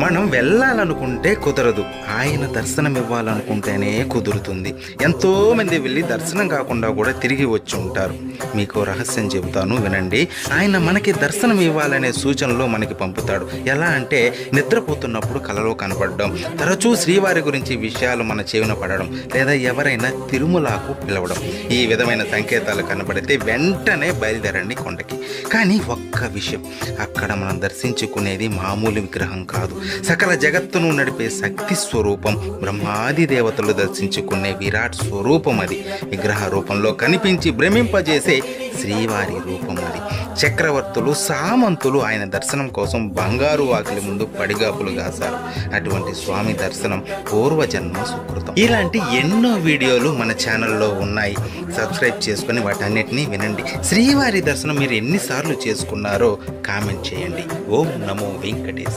మనం వెళ్ళాలనుకుంటే కుదరదు, ఆయన దర్శనం ఇవ్వాలనుకుంటేనే కుదురుతుంది. ఎంతోమంది వెళ్ళి దర్శనం కాకుండా కూడా తిరిగి వచ్చి ఉంటారు. మీకు రహస్యం చెబుతాను, వినండి. ఆయన మనకి దర్శనం ఇవ్వాలనే సూచనలు మనకి పంపుతాడు. ఎలా అంటే నిద్రపోతున్నప్పుడు కలలో కనపడడం, తరచూ శ్రీవారి గురించి విషయాలు మన చెవిన పడడం, లేదా ఎవరైనా తిరుమలకు పిలవడం. ఈ విధమైన సంకేతాలు కనబడితే వెంటనే బయలుదేరండి కొండకి. కానీ ఒక్క విషయం, అక్కడ మనం దర్శించుకునేది మామూలు విగ్రహం కాదు, సకల జగత్తును నడిపే శక్తి స్వరూపం, బ్రహ్మాది దేవతలు దర్శించుకునే విరాట్ స్వరూపం అది. విగ్రహ రూపంలో కనిపించి భ్రమింపజేసే శ్రీవారి రూపం అది. చక్రవర్తులు, సామంతులు ఆయన దర్శనం కోసం బంగారు వాకిలి ముందు పడిగాపులు కాశారు. అటువంటి స్వామి దర్శనం పూర్వజన్మ సుకృతం. ఇలాంటి ఎన్నో వీడియోలు మన ఛానల్లో ఉన్నాయి. సబ్స్క్రైబ్ చేసుకొని వాటన్నిటినీ వినండి. శ్రీవారి దర్శనం మీరు ఎన్నిసార్లు చేసుకున్నారో కామెంట్ చేయండి. ఓం నమో వెంకటేశ్.